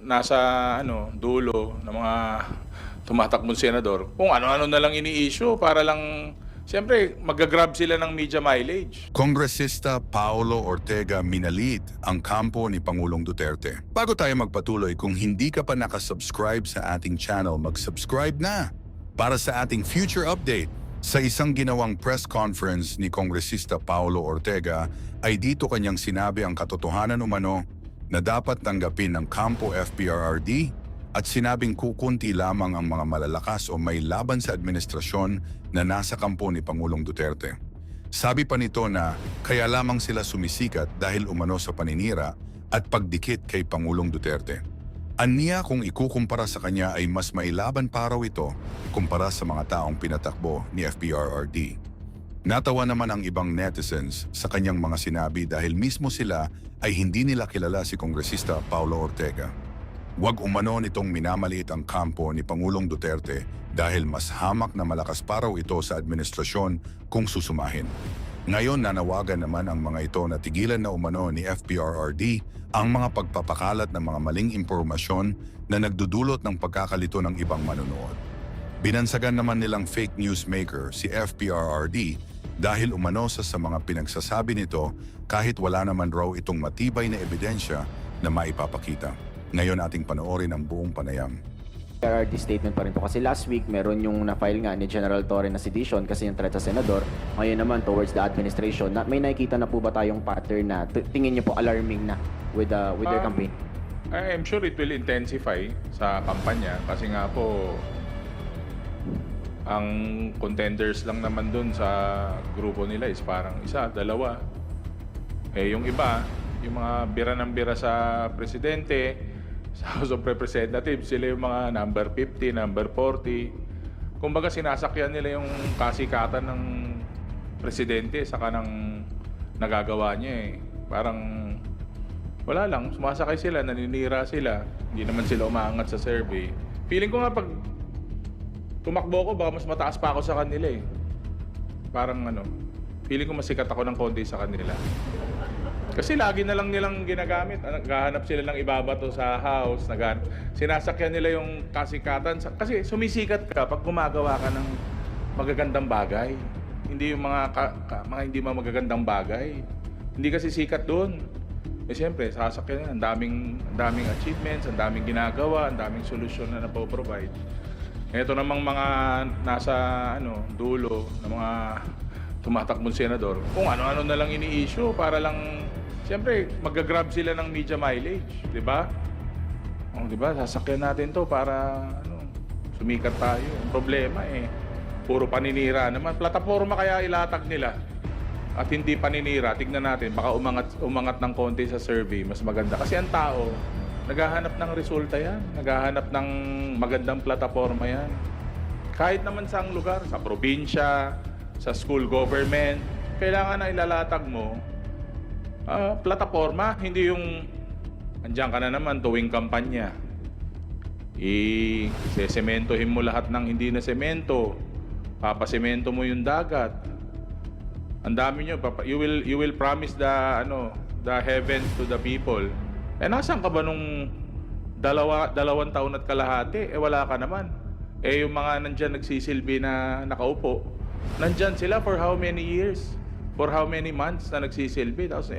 Nasa dulo ng mga tumatakbong senador, kung ano-ano na lang ini-issue para lang siyempre magga-grab sila ng media mileage. Kongresista Paolo Ortega minalit ang kampo ni Pangulong Duterte. Bago tayo magpatuloy, kung hindi ka pa nakasubscribe sa ating channel, mag-subscribe na para sa ating future update. Sa isang ginawang press conference ni Kongresista Paolo Ortega ay dito kanyang sinabi ang katotohanan umano na dapat tanggapin ng kampo FPRRD at sinabing kukunti lamang ang mga malalakas o may laban sa administrasyon na nasa kampo ni Pangulong Duterte. Sabi pa nito na kaya lamang sila sumisikat dahil umano sa paninira at pagdikit kay Pangulong Duterte. Aniya kung ikukumpara sa kanya ay mas mailaban pa raw ito kumpara sa mga taong pinatakbo ni FPRRD. Natawa naman ang ibang netizens sa kanyang mga sinabi dahil mismo sila ay hindi nila kilala si Kongresista Paolo Ortega. Huwag umano nitong minamaliit ang kampo ni Pangulong Duterte dahil mas hamak na malakas pa raw ito sa administrasyon kung susumahin. Ngayon nanawagan naman ang mga ito na tigilan na umano ni FPRRD ang mga pagpapakalat ng mga maling impormasyon na nagdudulot ng pagkakalito ng ibang manonood. Binansagan naman nilang fake news maker si FPRRD dahil umano sa mga pinagsasabi nito kahit wala naman raw itong matibay na ebidensya na maipapakita. Ngayon ating panoorin ang buong panayam. PRRD statement pa rin po kasi last week meron yung na-file nga ni General Torre na sedition kasi yung threat sa senador. Ngayon naman towards the administration, may nakikita na po ba tayong pattern na tingin niyo po alarming na with their campaign? I'm sure it will intensify sa kampanya kasi nga po ang contenders lang naman dun sa grupo nila is parang isa, dalawa. Yung iba, yung mga bira ng bira sa presidente, sa House of Representatives, sila yung mga number 50, number 40. Kumbaga sinasakyan nila yung kasikatan ng presidente sa kanang nagagawa niya Parang wala lang, sumasakay sila, naninira sila. Hindi naman sila umaangat sa survey. Feeling ko nga pag tumakbo ko, baka mas mataas pa ako sa kanila Parang feeling ko masikat ako ng konti sa kanila. Kasi lagi na lang nilang ginagamit. Naghahanap sila ng ibabato sa house. Sinasakyan nila yung kasikatan. Kasi sumisikat ka pag gumagawa ka ng magagandang bagay. Hindi yung mga hindi magagandang bagay. Hindi kasi sikat doon. Siyempre, sasakyan yan. Ang daming achievements, ang daming ginagawa, ang daming solusyon na napoprovide. Ito namang mga nasa dulo ng mga tumatakbong senador, kung ano-ano na lang ini-issue para lang siyempre magga-grab sila ng media mileage, 'di ba? Di ba? Sasakyan natin 'to para sumikat tayo. Ang problema puro paninira naman. Plataporma kaya ilatag nila. At hindi paninira, tignan natin, baka umangat ng konti sa survey, mas maganda. Kasi ang tao, naghahanap ng resulta yan. Naghahanap ng magandang plataforma yan. Kahit naman sa lugar, sa probinsya, sa school government, kailangan na ilalatag mo plataforma, hindi yung andyan ka na naman tuwing kampanya. Sesementohin mo lahat ng hindi na semento, papasemento mo yung dagat. Ang dami nyo, you will promise the heavens to the people. Nasaan ka ba nung dalawang taon at kalahati? Wala ka naman. Yung mga nandyan nagsisilbi na nakaupo, nandyan sila for how many years? For how many months na nagsisilbi? Tapos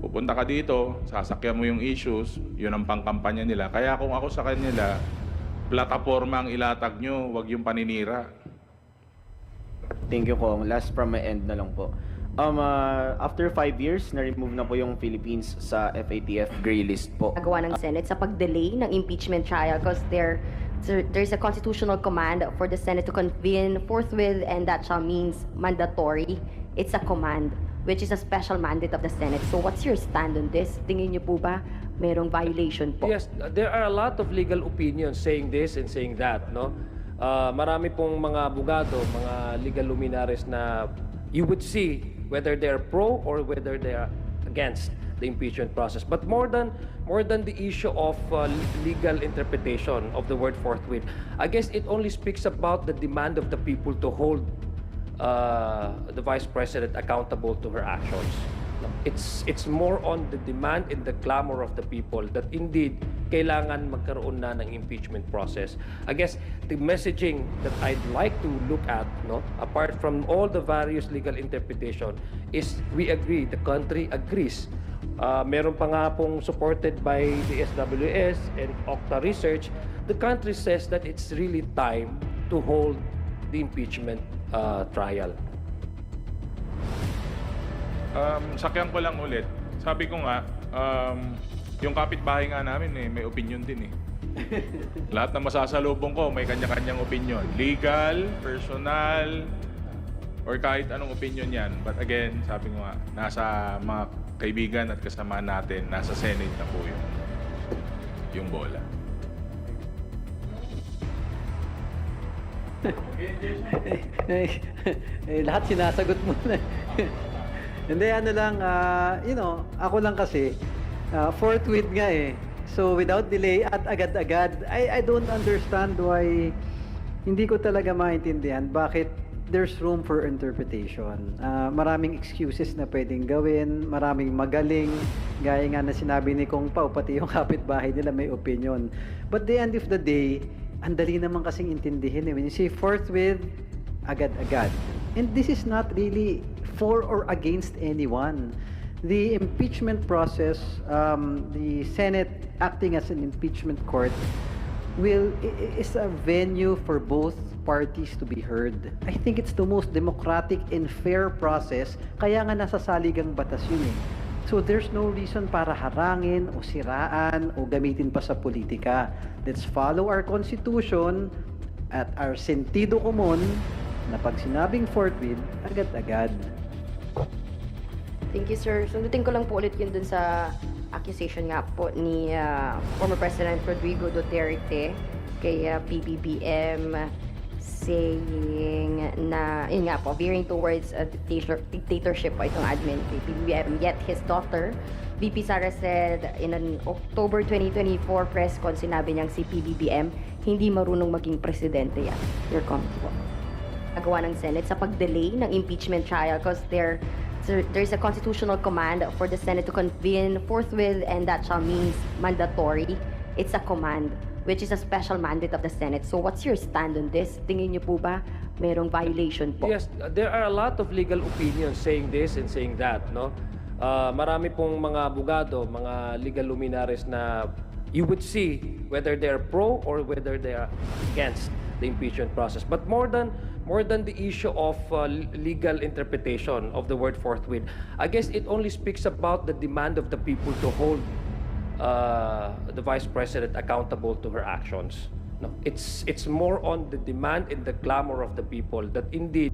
pupunta ka dito, sasakyan mo yung issues, yun ang pangkampanya nila. Kaya kung ako sa kanila, plataforma ang ilatag nyo, wag yung paninira. Thank you, Kong. Last from my end na lang po. After 5 years, na-remove na po yung Philippines sa FATF gray list po. Nagawa ng Senate sa pag-delay ng impeachment trial because there's a constitutional command for the Senate to convene forthwith, and that shall means mandatory. It's a command, which is a special mandate of the Senate. So what's your stand on this? Tingin niyo po ba merong violation po? Yes, there are a lot of legal opinions saying this and saying that, no? Marami pong mga abogado, mga legal luminaries na you would see whether they are pro or whether they are against the impeachment process. But more than the issue of legal interpretation of the word forthwith, I guess it only speaks about the demand of the people to hold the Vice President accountable to her actions. It's more on the demand and the clamor of the people that indeed kailangan magkaroon na ng impeachment process. I guess the messaging that I'd like to look at, no, apart from all the various legal interpretation, is we agree, the country agrees. Meron pa nga pong supported by the SWS and Okta Research, the country says that it's really time to hold the impeachment trial. Sakyan ko lang ulit. Sabi ko nga, yung kapitbahay nga namin may opinion din eh. Lahat na masasalubong ko may kanya-kanyang opinion. Legal, personal, or kahit anong opinion yan. But again, sabi ko nga, nasa mga kaibigan at kasama natin, nasa Senate na po yung bola. Lahat sinasagot mo na. Hindi, ano lang, ako lang kasi, forthwith nga eh. So, without delay at agad-agad, I don't understand why hindi ko talaga maintindihan bakit there's room for interpretation. Maraming excuses na pwedeng gawin, maraming magaling, gaya nga na sinabi ni Kong Pao, pati yung kapitbahay nila may opinion. But the end of the day, ang dali naman kasing intindihin eh. When you say forthwith, agad-agad. And this is not really for or against anyone. The impeachment process, the Senate acting as an impeachment court, is a venue for both parties to be heard. I think it's the most democratic and fair process, kaya nga nasa saligang batas yun eh. So there's no reason para harangin o siraan o gamitin pa sa politika. Let's follow our constitution at our sentido común na pag sinabing forthwith, agad-agad. Thank you, sir. Sundutin ko lang po ulit yun dun sa accusation nga po ni former President Rodrigo Duterte kay PBBM saying na, yun nga po, veering towards a dictatorship po itong admin kay PBBM. Yet his daughter, VP Sara, said in an October 2024 press con, sinabi niyang si PBBM hindi marunong maging presidente yan. Your comment po. Agawa ng Senate sa pag-delay ng impeachment trial because there's a constitutional command for the Senate to convene forthwith, and that shall means mandatory. It's a command, which is a special mandate of the Senate. So what's your stand on this? Tingin niyo po ba mayroong violation po? Yes, there are a lot of legal opinions saying this and saying that, no? Marami pong mga abogado, mga legal luminaries na you would see whether they're pro or whether they are against the impeachment process. But more than the issue of legal interpretation of the word forthwith, I guess it only speaks about the demand of the people to hold the Vice President accountable to her actions. No, it's more on the demand and the clamor of the people that indeed